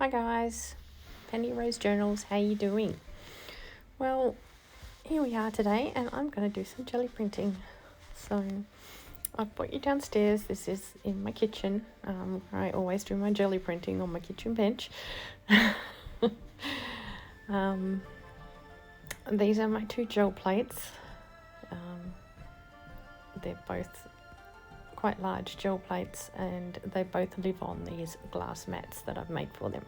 Hi guys, Penny Rose Journals, how you doing? Well, here we are today and I'm going to do some jelly printing. So I've brought you downstairs. This is in my kitchen. I always do my jelly printing on my kitchen bench. These are my two gel plates. They're both quite large gel plates and they both live on these glass mats that I've made for them.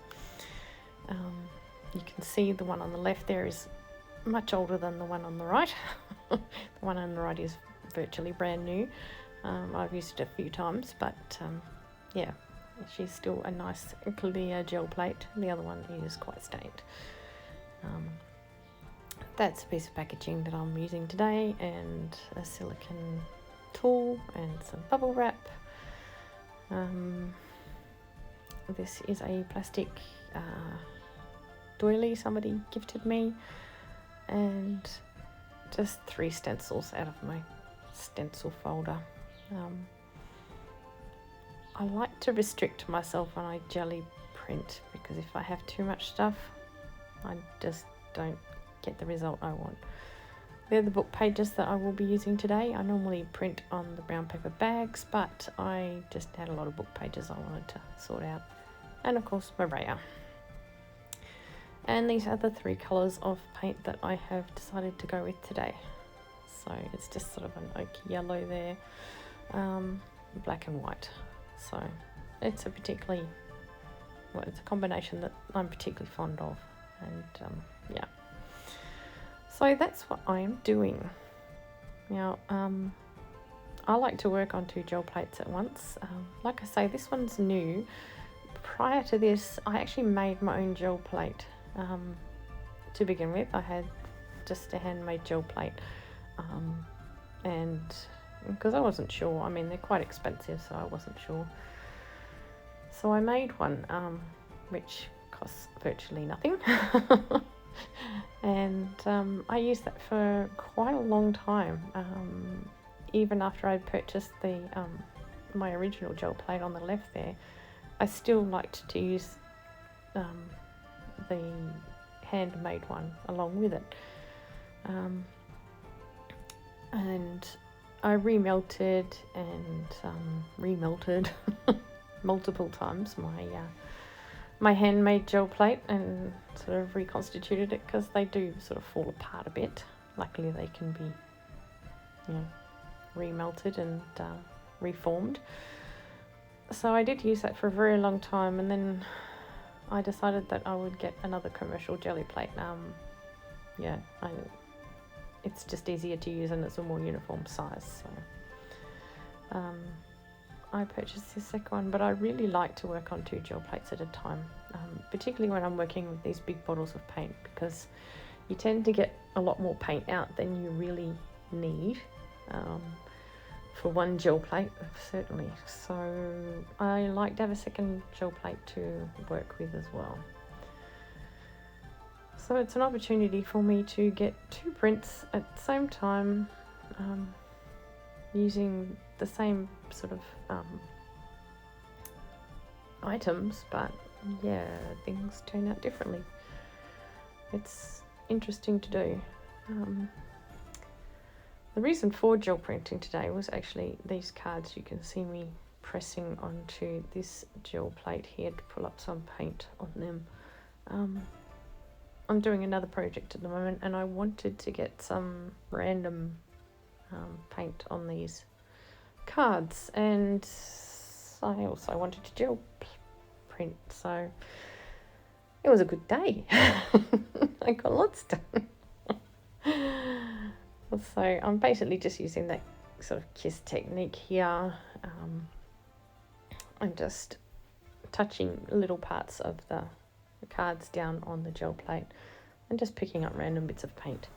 You can see the one on the left there is much older than the one on the right. The one on the right is virtually brand new. I've used it a few times, but yeah, she's still a nice clear gel plate. The other one is quite stained. That's a piece of packaging that I'm using today, and a silicone tool and some bubble wrap. This is a plastic doily somebody gifted me, and just 3 stencils out of my stencil folder. I like to restrict myself when I jelly print, because if I have too much stuff I just don't get the result I want. They're the book pages that I will be using today. I normally print on the brown paper bags, but I just had a lot of book pages I wanted to sort out. And of course my raya. And these are the 3 colours of paint that I have decided to go with today. So it's just sort of an oak yellow there, black and white. So it's a it's a combination that I'm particularly fond of. And yeah. So that's what I am doing. Now, I like to work on 2 gel plates at once. Like I say, this one's new. Prior to this, I actually made my own gel plate. To begin with, I had just a handmade gel plate. And because I wasn't sure, I mean, they're quite expensive, so I wasn't sure. So I made one, which costs virtually nothing. And I used that for quite a long time, even after I'd purchased the my original gel plate on the left there. I still liked to use the handmade one along with it, and I remelted and remelted multiple times my handmade gel plate, and sort of reconstituted it, because they do sort of fall apart a bit. Luckily they can be, remelted and reformed. So I did use that for a very long time, and then I decided that I would get another commercial jelly plate. It's just easier to use and it's a more uniform size. So I purchased this second one, but I really like to work on 2 gel plates at a time, particularly when I'm working with these big bottles of paint, because you tend to get a lot more paint out than you really need for one gel plate, certainly. So I like to have a second gel plate to work with as well. So it's an opportunity for me to get 2 prints at the same time, using the same sort of items, but yeah, things turn out differently. It's interesting to do. The reason for gel printing today was actually these cards. You can see me pressing onto this gel plate here to pull up some paint on them. I'm doing another project at the moment, and I wanted to get some random paint on these cards, and I also wanted to gel print, so it was a good day. I got lots done. So I'm basically just using that sort of kiss technique here. I'm just touching little parts of the cards down on the gel plate and just picking up random bits of paint.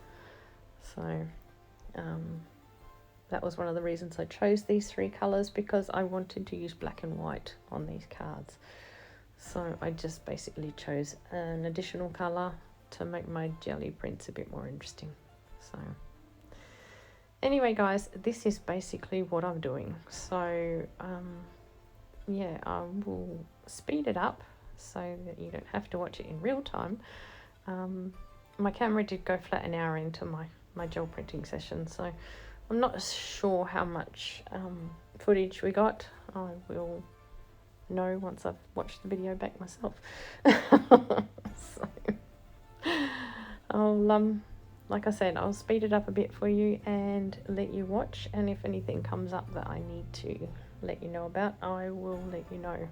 So that was one of the reasons I chose these 3 colours, because I wanted to use black and white on these cards. So I just basically chose an additional colour to make my jelly prints a bit more interesting. So anyway guys, this is basically what I'm doing. So yeah, I will speed it up so that you don't have to watch it in real time. My camera did go flat an hour into my gel printing session, so I'm not sure how much footage we got. I will know once I've watched the video back myself. So I'll like I said, I'll speed it up a bit for you and let you watch, and if anything comes up that I need to let you know about, I will let you know.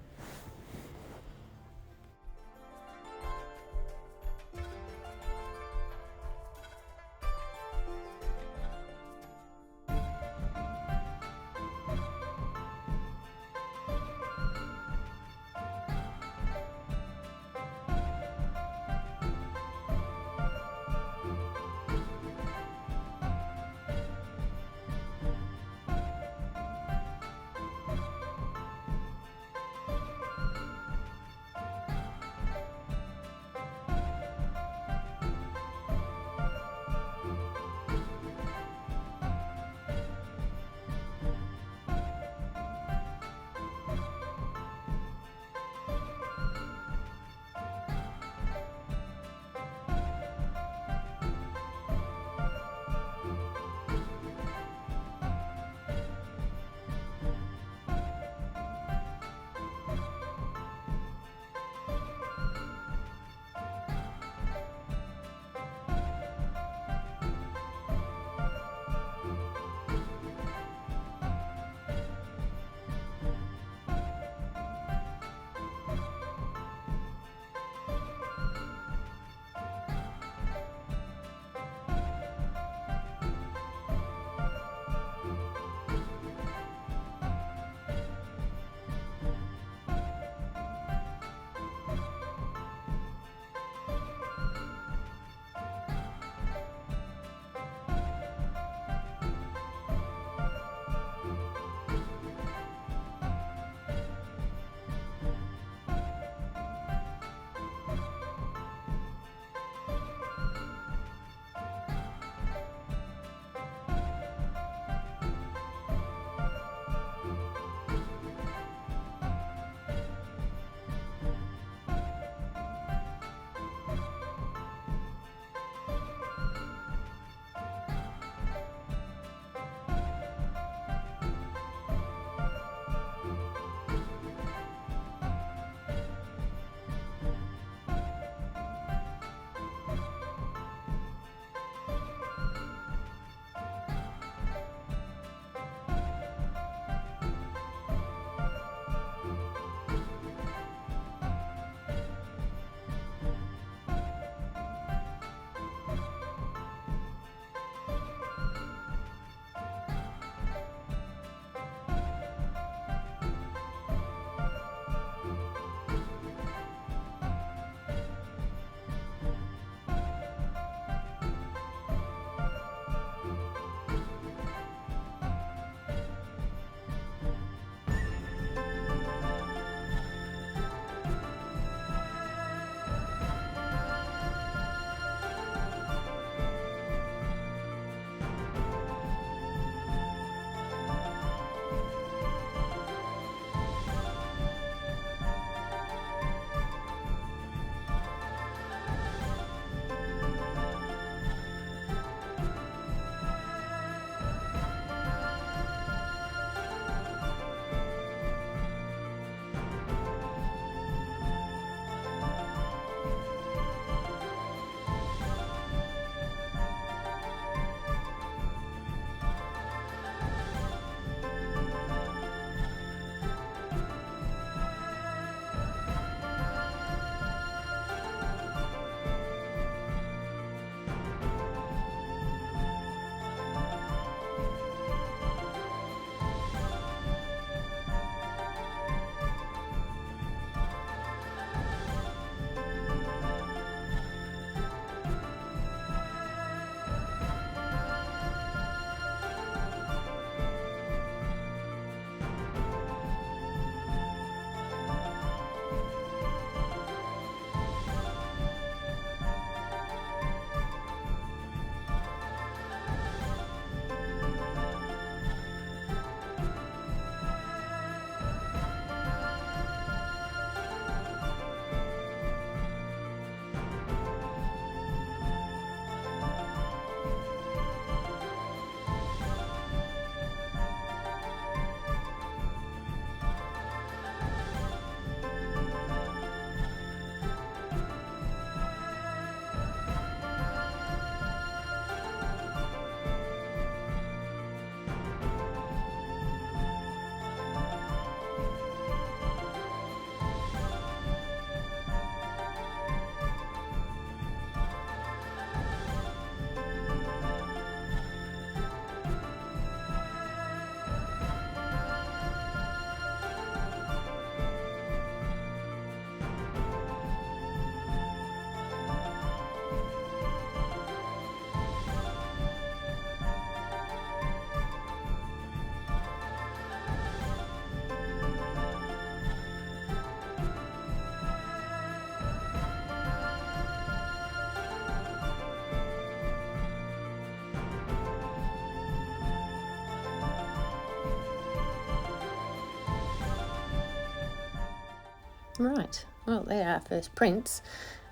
Right, well, there are our first prints.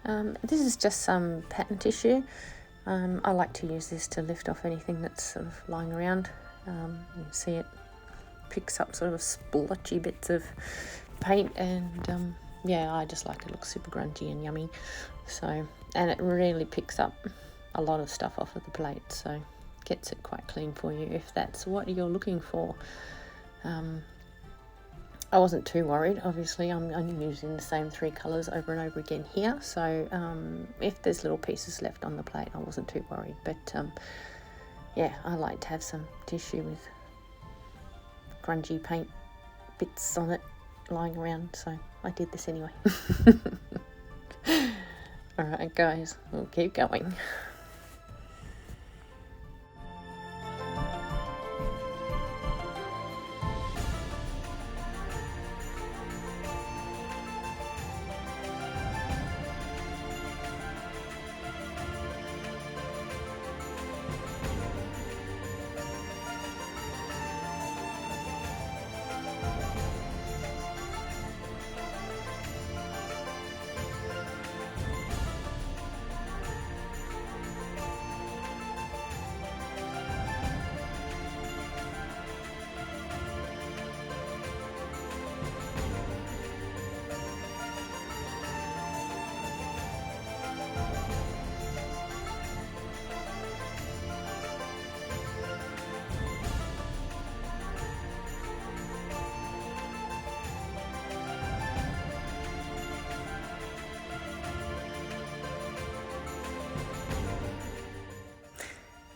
This is just some pattern tissue. I like to use this to lift off anything that's sort of lying around. You see it picks up sort of splotchy bits of paint, and yeah, I just like it. It looks super grungy and yummy. So, and it really picks up a lot of stuff off of the plate, so gets it quite clean for you if that's what you're looking for. I wasn't too worried. Obviously, I'm only using the same 3 colours over and over again here, so if there's little pieces left on the plate, I wasn't too worried. But yeah, I like to have some tissue with grungy paint bits on it lying around, so I did this anyway. Alright guys, we'll keep going.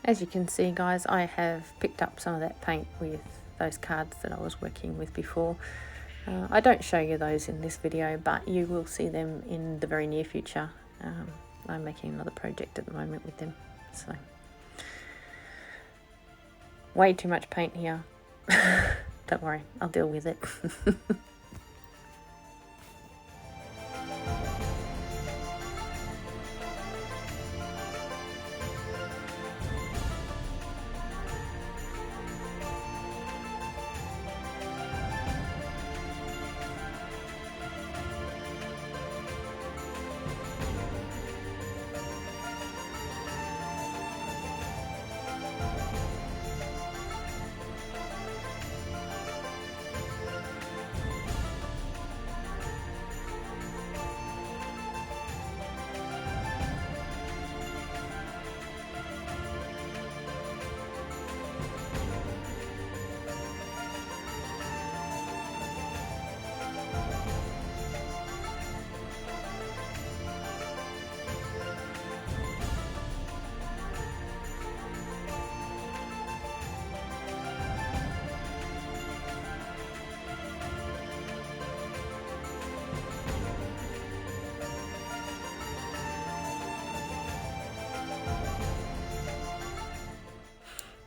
As you can see guys, I have picked up some of that paint with those cards that I was working with before. I don't show you those in this video, but you will see them in the very near future. I'm making another project at the moment with them, so way too much paint here. Don't worry, I'll deal with it.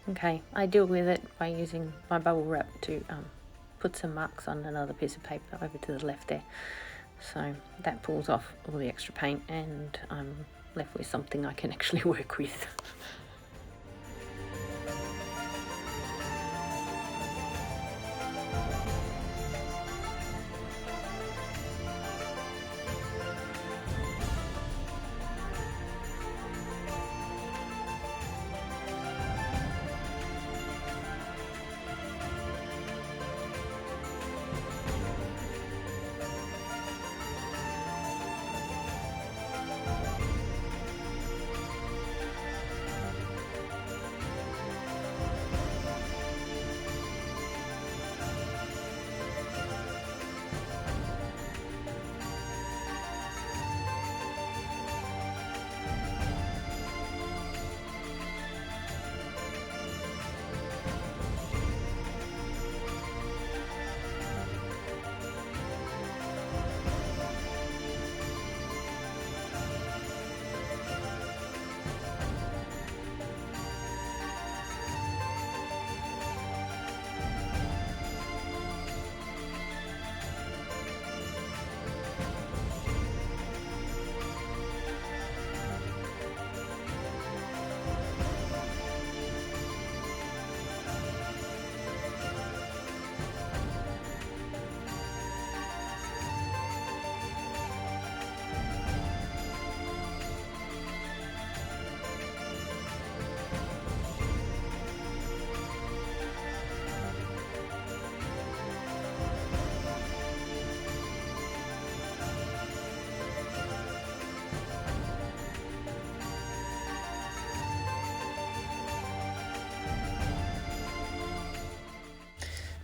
Okay, I deal with it by using my bubble wrap to put some marks on another piece of paper over to the left there. So that pulls off all the extra paint and I'm left with something I can actually work with.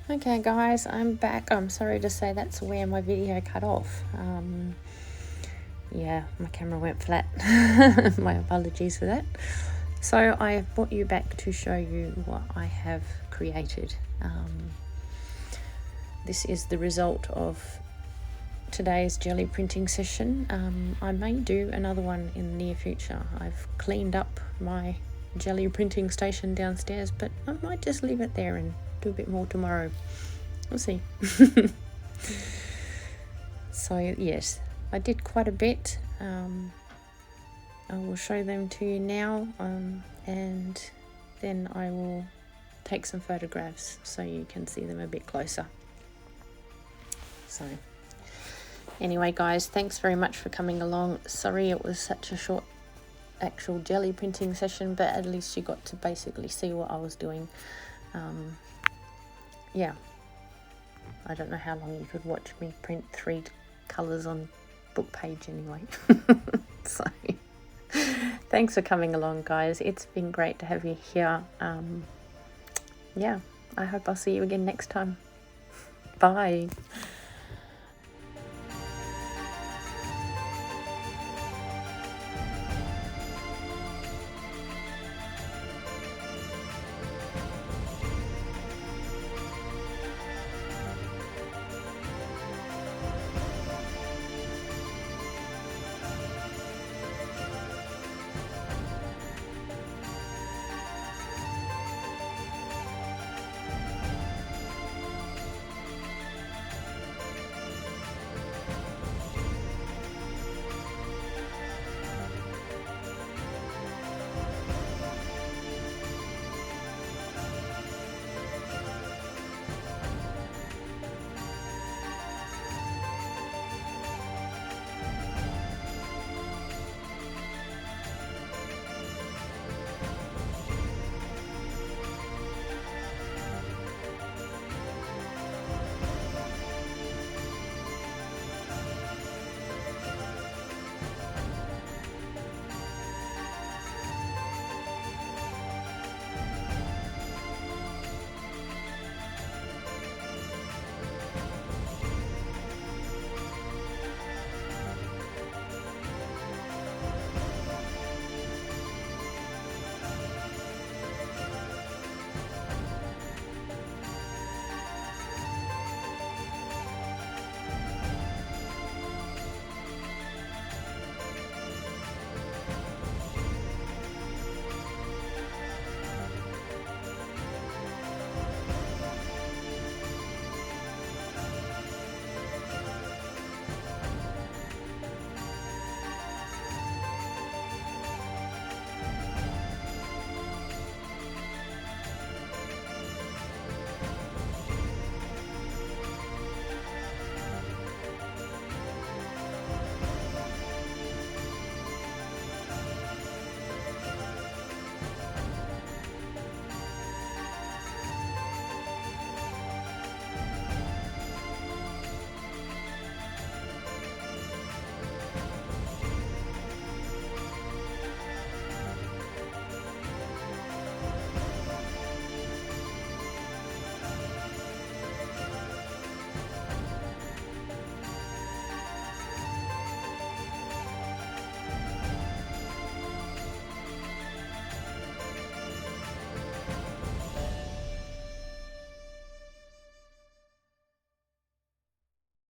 Okay guys, I'm back. I'm sorry to say that's where my video cut off. Yeah, my camera went flat. My apologies for that. So I have brought you back to show you what I have created. This is the result of today's jelly printing session. I may do another one in the near future. I've cleaned up my jelly printing station downstairs, but I might just leave it there and do a bit more tomorrow. We'll see. So yes, I did quite a bit. I will show them to you now, and then I will take some photographs so you can see them a bit closer. So anyway guys, thanks very much for coming along. Sorry it was such a short actual jelly printing session, but at least you got to basically see what I was doing. Yeah, I don't know how long you could watch me print 3 colours on book page anyway. So thanks for coming along guys, it's been great to have you here. Yeah, I hope I'll see you again next time. Bye.